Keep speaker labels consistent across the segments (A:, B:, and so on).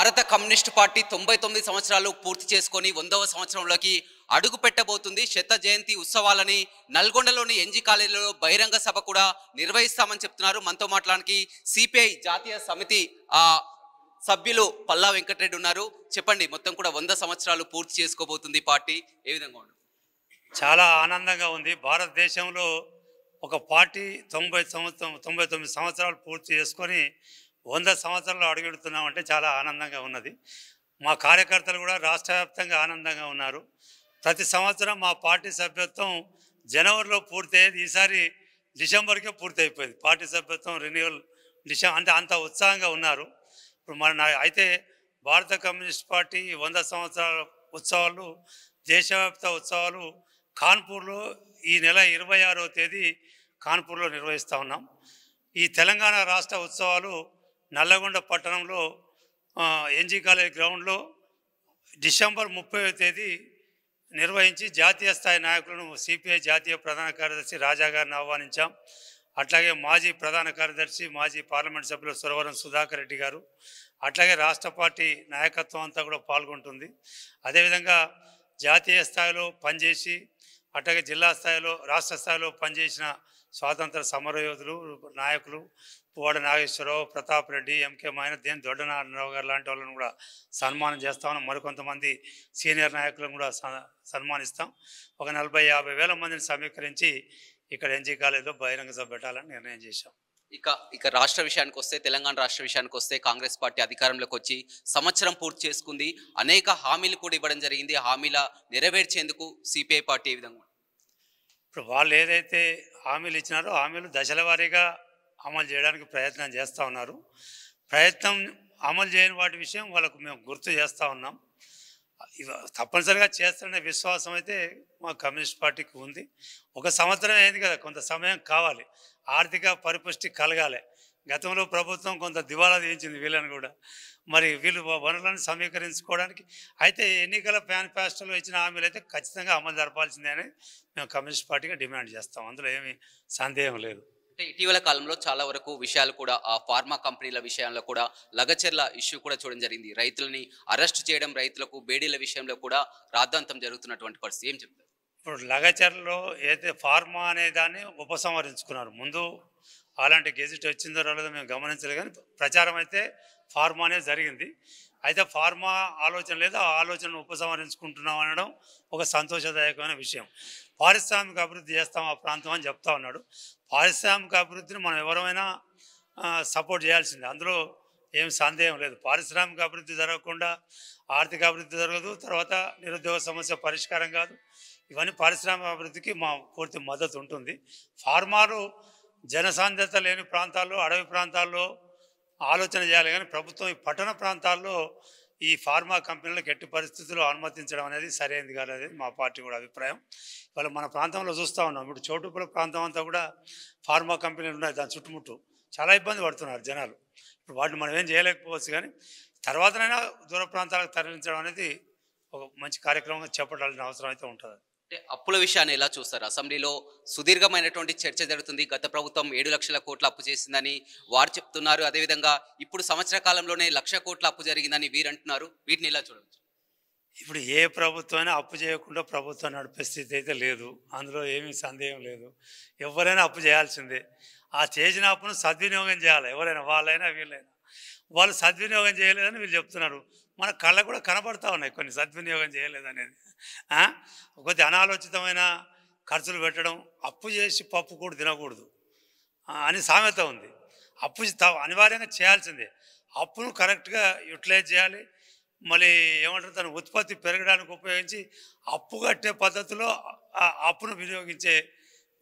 A: భారత communist party 99 సంవత్సరాలు పూర్తి చేసుకొని 100వ సంవత్సరంలోకి అడుగు పెట్టబోతుంది. శత జయంతి ఉత్సవాలని నల్గొండలోని ఎన్జీ కాలేజీలో బహిరంగ సభ కూడా నిర్వహిస్తామని చెప్తున్నారు. మనతో మాట్లాడడానికి సిపిఐ జాతీయ సమితి సభ్యులు పల్లా వెంకటరెడ్డి ఉన్నారు. చెప్పండి, మొత్తం కూడా 100 సంవత్సరాలు పూర్తి చేసుకోబోతుంది పార్టీ, ఏ విధంగా ఉంది?
B: చాలా ఆనందంగా ఉంది. భారతదేశంలో ఒక పార్టీ 99 సంవత్సరాలు పూర్తి చేసుకొని 100 సంవత్సరాలు అడుగెడుతున్నామంటే చాలా ఆనందంగా ఉన్నది. మా కార్యకర్తలు కూడా రాష్ట్ర వ్యాప్తంగా ఆనందంగా ఉన్నారు. ప్రతి సంవత్సరం మా పార్టీ సభ్యత్వం జనవరిలో పూర్తయ్యేది, ఈసారి డిసెంబర్కే పూర్తి అయిపోయింది. పార్టీ సభ్యత్వం రెన్యువల్ అంటే అంత ఉత్సాహంగా ఉన్నారు. ఇప్పుడు అయితే భారత కమ్యూనిస్ట్ పార్టీ 100 సంవత్సరాల ఉత్సవాలు, దేశవ్యాప్త ఉత్సవాలు కాన్పూర్లో ఈ నెల 26వ తేదీ కాన్పూర్లో నిర్వహిస్తూ ఉన్నాం. ఈ తెలంగాణ రాష్ట్ర ఉత్సవాలు నల్లగొండ పట్టణంలో ఎన్జీ కాలేజ్ గ్రౌండ్లో డిసెంబర్ 30వ తేదీ నిర్వహించి జాతీయ స్థాయి నాయకులను సిపిఐ జాతీయ ప్రధాన కార్యదర్శి రాజా గారిని ఆహ్వానించాం. అట్లాగే మాజీ ప్రధాన కార్యదర్శి, మాజీ పార్లమెంట్ సభ్యులు సురవరం సుధాకర్ రెడ్డి గారు, అట్లాగే రాష్ట్ర పార్టీ నాయకత్వం అంతా కూడా పాల్గొంటుంది. అదేవిధంగా జాతీయ స్థాయిలో పనిచేసి అట్లాగే జిల్లా స్థాయిలో, రాష్ట్ర స్థాయిలో పనిచేసిన స్వాతంత్ర సమరయోధులు, నాయకులు పువ్వాడ నాగేశ్వరరావు, ప్రతాప్ రెడ్డి, ఎంకే మైనదేన్, దొడ్డనారాయణరావు గారు లాంటి వాళ్ళని కూడా సన్మానం చేస్తామని, మరికొంతమంది సీనియర్ నాయకులను కూడా సన్మానిస్తాం. ఒక 40-50 వేల మందిని సమీకరించి ఇక్కడ ఎన్జీ కాలేజీలో బహిరంగ సభ పెట్టాలని నిర్ణయం చేశాం.
A: ఇక రాష్ట్ర విషయానికి వస్తే, తెలంగాణ రాష్ట్ర విషయానికి వస్తే, కాంగ్రెస్ పార్టీ అధికారంలోకి వచ్చి సంవత్సరం పూర్తి చేసుకుంది. అనేక హామీలు కూడా ఇవ్వడం జరిగింది. హామీల నెరవేర్చేందుకు సిపిఐ పార్టీ ఏ విధంగా?
B: ఇప్పుడు వాళ్ళు ఏదైతే హామీలు ఇచ్చినారో హామీలు దశల వారీగా అమలు చేయడానికి ప్రయత్నం చేస్తూ ఉన్నారు. ప్రయత్నం అమలు చేయని వాటి విషయం వాళ్ళకు మేము గుర్తు చేస్తూ ఉన్నాం. తప్పనిసరిగా చేస్తారనే విశ్వాసం అయితే మా కమ్యూనిస్ట్ పార్టీకి ఉంది. ఒక సంవత్సరం అయింది కదా, కొంత సమయం కావాలి, ఆర్థిక పరిపుష్టి కలగాలి. గతంలో ప్రభుత్వం కొంత దివాలా తీయించింది వీళ్ళని కూడా. మరి వీళ్ళు వనరులను సమీకరించుకోవడానికి అయితే ఎన్నికల మేనిఫెస్టోలో ఇచ్చిన హామీలు అయితే ఖచ్చితంగా అమలు జరపాల్సిందే అని మేము కమ్యూనిస్ట్ పార్టీగా డిమాండ్ చేస్తాం. అందులో ఏమీ సందేహం లేదు.
A: అంటే ఇటీవల కాలంలో చాలా వరకు విషయాలు కూడా ఆ ఫార్మా కంపెనీల విషయంలో కూడా లగచర్ల ఇష్యూ కూడా చూడడం జరిగింది. రైతులని అరెస్ట్ చేయడం, రైతులకు బేడీల విషయంలో కూడా రాద్ధాంతం జరుగుతున్నటువంటి పరిస్థితి, ఏం చెప్తారు?
B: ఇప్పుడు లగచర్లలో ఏదైతే ఫార్మా అనే దాన్ని ఉపసంహరించుకున్నారు. ముందు అలాంటి గెజిట్ వచ్చిందో రాలేదో మేము గమనించలేదు, కానీ ప్రచారం అయితే ఫార్మా అనేది జరిగింది. అయితే ఫార్మా ఆలోచన లేదు, ఆ ఆలోచనను ఉపసంహరించుకుంటున్నాం అనడం ఒక సంతోషదాయకమైన విషయం. పారిశ్రామిక అభివృద్ధి చేస్తాం ఆ ప్రాంతం అని చెప్తా ఉన్నాడు. పారిశ్రామిక అభివృద్ధిని మనం ఎవరైనా సపోర్ట్ చేయాల్సిందే, అందులో ఏం సందేహం లేదు. పారిశ్రామిక అభివృద్ధి జరగకుండా ఆర్థిక అభివృద్ధి జరగదు, తర్వాత నిరుద్యోగ సమస్య పరిష్కారం కాదు. ఇవన్నీ పారిశ్రామిక అభివృద్ధికి మా పూర్తి మద్దతు ఉంటుంది. ఫార్మాలు జనసాంద్రత లేని ప్రాంతాల్లో, అడవి ప్రాంతాల్లో ఆలోచన చేయాలి, కానీ ప్రభుత్వం ఈ పట్టణ ప్రాంతాల్లో ఈ ఫార్మా కంపెనీలకు ఎట్టి పరిస్థితుల్లో అనుమతించడం అనేది సరైనది కాదు అనేది మా పార్టీ కూడా అభిప్రాయం. ఇవాళ మన ప్రాంతంలో చూస్తూ ఉన్నాం, ఇప్పుడు చోటుపల్లి ప్రాంతం అంతా కూడా ఫార్మా కంపెనీలు ఉన్నాయి, దాని చుట్టుముట్టు చాలా ఇబ్బంది పడుతున్నారు జనాలు. ఇప్పుడు వాటిని మనం ఏం చేయలేకపోవచ్చు, కానీ తర్వాతనైనా దూర ప్రాంతాలకు తరలించడం అనేది ఒక మంచి కార్యక్రమంగా చేపట్టాల్సిన అవసరం అయితే ఉంటుంది.
A: అంటే అప్పుల విషయాన్ని ఎలా చూస్తారు? అసెంబ్లీలో సుదీర్ఘమైనటువంటి చర్చ జరుగుతుంది. గత ప్రభుత్వం 7 లక్షల కోట్ల అప్పు చేసిందని వారు చెప్తున్నారు. అదేవిధంగా ఇప్పుడు సంవత్సర కాలంలోనే 1,00,000 కోట్ల అప్పు జరిగిందని వీరు అంటున్నారు. వీటిని ఎలా చూడవచ్చు?
B: ఇప్పుడు ఏ ప్రభుత్వమైనా అప్పు చేయకుండా ప్రభుత్వం నడిపే స్థితి అయితే లేదు, అందులో ఏమీ సందేహం లేదు. ఎవరైనా అప్పు చేయాల్సిందే. ఆ చేసిన అప్పును సద్వినియోగం చేయాలి. ఎవరైనా, వాళ్ళైనా వీళ్ళైనా. వాళ్ళు సద్వినియోగం చేయలేదని వీళ్ళు చెప్తున్నారు. మన కళ్ళకు కూడా కనబడతా ఉన్నాయి కొన్ని సద్వినియోగం చేయలేదనేది. కొద్ది అనాలోచితమైన ఖర్చులు పెట్టడం, అప్పు చేసి పప్పు కూడా తినకూడదు అని సామెత ఉంది. అప్పు అనివార్యంగా చేయాల్సిందే. అప్పును కరెక్ట్గా యూటిలైజ్ చేయాలి. మళ్ళీ ఏమంటారు, తన ఉత్పత్తి పెరగడానికి ఉపయోగించి అప్పు కట్టే పద్ధతిలో అప్పును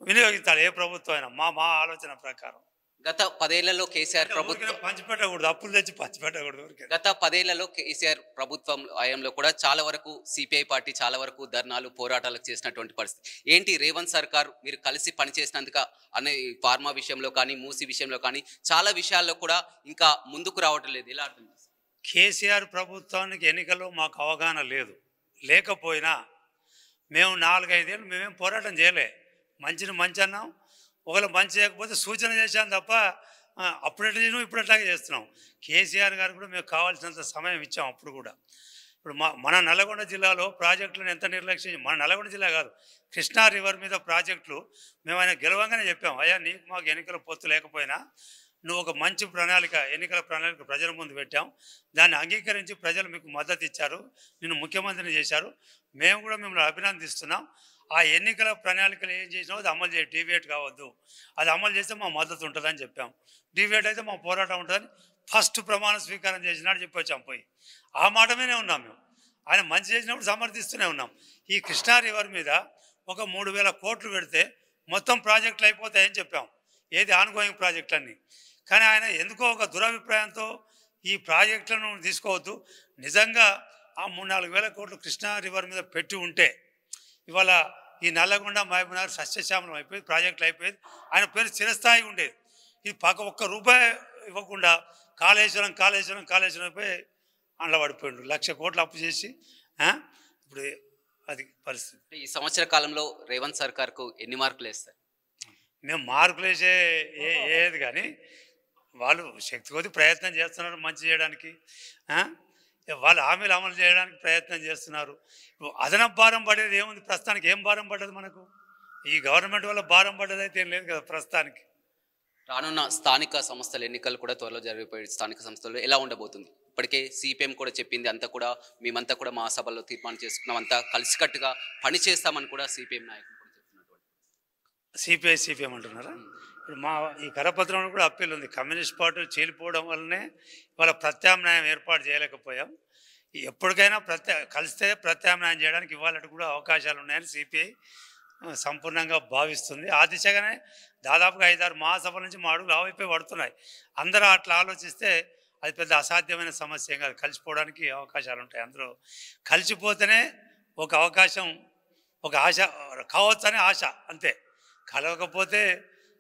B: వినియోగించాలి ఏ ప్రభుత్వం అయినా, మా ఆలోచన ప్రకారం.
A: గత 10 ఏళ్లలో కేసీఆర్ ప్రభుత్వం
B: పంచిపెట్టకూడదు, అప్పులు తెచ్చి పంచిపెట్టకూడదు.
A: గత 10 ఏళ్లలో కేసీఆర్ ప్రభుత్వం హయాంలో కూడా చాలా వరకు సిపిఐ పార్టీ చాలా వరకు ధర్నాలు, పోరాటాలకు చేసినటువంటి పరిస్థితి ఏంటి? రేవంత్ సర్కార్ మీరు కలిసి పనిచేసినందుక అనే ఫార్మా విషయంలో కానీ, మూసి విషయంలో కానీ చాలా విషయాల్లో కూడా ఇంకా ముందుకు రావటం లేదు, ఎలా అర్థం చేస్తారు?
B: కేసీఆర్ ప్రభుత్వానికి ఎన్నికల్లో మాకు అవగాహన లేదు. లేకపోయినా మేము 4-5 ఏళ్ళు మేమేం పోరాటం చేయలే. మంచిని మంచి అన్నాం, ఒకవేళ మంచి చేయకపోతే సూచన చేశాను తప్ప అప్పుడు ఎట్లా చేసినాం ఇప్పుడు అట్లాగే చేస్తున్నాం. కేసీఆర్ గారు కూడా మేము కావాల్సినంత సమయం ఇచ్చాం అప్పుడు కూడా. ఇప్పుడు మన నల్లగొండ జిల్లాలో ప్రాజెక్టులను ఎంత నిర్లక్ష్యం, మన నల్లగొండ జిల్లా కాదు, కృష్ణా రివర్ మీద ప్రాజెక్టులు మేము ఆయన గెలవంగానే చెప్పాం, అయ్యా నీకు మాకు ఎన్నికల పొత్తు లేకపోయినా నువ్వు ఒక మంచి ప్రణాళిక, ఎన్నికల ప్రణాళిక ప్రజల ముందు పెట్టాం, దాన్ని అంగీకరించి ప్రజలు మీకు మద్దతు ఇచ్చారు, నిన్ను ముఖ్యమంత్రిని చేశారు, మేము కూడా మిమ్మల్ని అభినందిస్తున్నాం. ఆ ఎన్నికల ప్రణాళికలు ఏం చేసినావు అది అమలు చేయ, డీవియేట్ కావద్దు, అది అమలు చేస్తే మా మద్దతు ఉంటుందని చెప్పాం, డీవియేట్ అయితే మా పోరాటం ఉంటుందని ఫస్ట్ ప్రమాణ స్వీకారం చేసినాడు చెప్పి వచ్చాం పోయి. ఆ మాట మీదే ఉన్నాం మేము. ఆయన మంచి చేసినప్పుడు సమర్థిస్తూనే ఉన్నాం. ఈ కృష్ణా రివర్ మీద ఒక 3,000 కోట్లు పెడితే మొత్తం ప్రాజెక్టులు అయిపోతాయని చెప్పాం, ఏది ఆన్గోయింగ్ ప్రాజెక్టులన్నీ. కానీ ఆయన ఎందుకో ఒక దురభిప్రాయంతో ఈ ప్రాజెక్టులను తీసుకోవద్దు, నిజంగా ఆ 3-4 కోట్లు కృష్ణా రివర్ మీద పెట్టి ఉంటే ఇవాళ ఈ నల్లగొండ మహబూబ్నగర్ సస్యశ్యామలం అయిపోయి ప్రాజెక్టులు అయిపోయేది, ఆయన పేరు చిరస్థాయి ఉండేది. ఇది ఒక్క రూపాయి ఇవ్వకుండా కాళేశ్వరం కాళేశ్వరం కాళేశ్వరం అయిపోయి అండ్ల పడిపోయిండు, 1,00,000 కోట్లు అప్పు చేసి. ఇప్పుడు అది పరిస్థితి.
A: ఈ సంవత్సర కాలంలో రేవంత్ సర్కార్కు ఎన్ని మార్కులు వేస్తారు?
B: మేము మార్కులు వేసే ఏది కానీ వాళ్ళు శక్తి కొద్ది ప్రయత్నం చేస్తున్నారు మంచి చేయడానికి, వాళ్ళు హామీలు అమలు చేయడానికి ప్రయత్నం చేస్తున్నారు. అదనపు భారం పడేది ఏముంది? ప్రస్తుతానికి ఏం భారం పడ్డది మనకు? ఈ గవర్నమెంట్ వల్ల భారం పడ్డది అయితే ఏం లేదు కదా ప్రస్తుతానికి.
A: రానున్న స్థానిక సంస్థల ఎన్నికలు కూడా త్వరలో జరిగిపోయే స్థానిక సంస్థలు ఎలా ఉండబోతుంది? ఇప్పటికే సిపిఎం కూడా చెప్పింది, అంతా కూడా మేమంతా కూడా మా సభల్లో తీర్మానం చేసుకున్నాం, అంతా కలిసికట్టుగా పని చేస్తామని కూడా సిపిఎం నాయకులు కూడా చెప్తున్నటువంటి.
B: సిపిఎం అంటున్నారా? ఇప్పుడు మా ఈ కరపత్రంలో కూడా అప్పీల్ ఉంది, కమ్యూనిస్ట్ పార్టీలు చీలిపోవడం వల్లనే వాళ్ళ ప్రత్యామ్నాయం ఏర్పాటు చేయలేకపోయాం, ఎప్పటికైనా కలిస్తే ప్రత్యామ్నాయం చేయడానికి ఇవాళ కూడా అవకాశాలు ఉన్నాయని సిపిఐ సంపూర్ణంగా భావిస్తుంది. ఆ దిశగానే దాదాపుగా 5-6 మహాసభల నుంచి మా అడుగులు ఆవైపోయి పడుతున్నాయి. అందరూ అట్లా ఆలోచిస్తే అది పెద్ద అసాధ్యమైన సమస్య ఏం కాదు, కలిసిపోవడానికి అవకాశాలు ఉంటాయి. అందరూ కలిసిపోతేనే ఒక అవకాశం, ఒక ఆశ కావచ్చు అనే ఆశ, అంతే. కలవకపోతే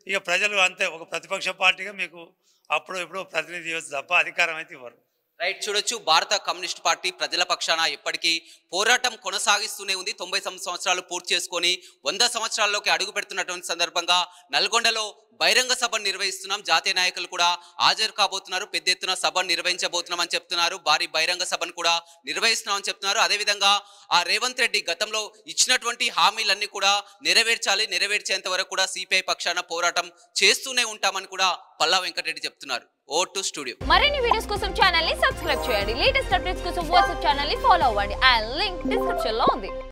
B: ఇక ప్రజలు అంతే, ఒక ప్రతిపక్ష పార్టీగా మీకు అప్పుడు ఎప్పుడో ప్రతినిధి ఇవ్వచ్చు తప్ప అధికారం అయితే ఇవ్వరు.
A: రైట్, చూడొచ్చు భారత కమ్యూనిస్ట్ పార్టీ ప్రజల పక్షాన ఎప్పటికీ పోరాటం కొనసాగిస్తూనే ఉంది. 99 సంవత్సరాలు పూర్తి చేసుకొని 100 సంవత్సరాల్లోకి అడుగు పెడుతున్నటువంటి సందర్భంగా నల్గొండలో బహిరంగ సభను నిర్వహిస్తున్నాం. జాతీయ నాయకులు కూడా హాజరు కాబోతున్నారు, పెద్ద ఎత్తున సభను నిర్వహించబోతున్నామని చెప్తున్నారు, భారీ బహిరంగ సభను కూడా నిర్వహిస్తున్నామని చెప్తున్నారు. అదేవిధంగా ఆ రేవంత్ రెడ్డి గతంలో ఇచ్చినటువంటి హామీలన్నీ కూడా నెరవేర్చాలి, నెరవేర్చేంత వరకు కూడా సిపిఐ పక్షాన పోరాటం చేస్తూనే ఉంటామని కూడా పల్లా వెంకటరెడ్డి చెప్తున్నారు. O2 studio.
C: మరిన్ని వీడియోస్ కోసం ఛానల్ ని సబ్స్క్రైబ్ చేయండి, లేటెస్ట్ అప్డేట్స్ కోసం వాట్సాప్ ఛానల్ ని ఫాలో అవ్వండి, అండ్ లింక్ డిస్క్రిప్షన్ లో ఉంది.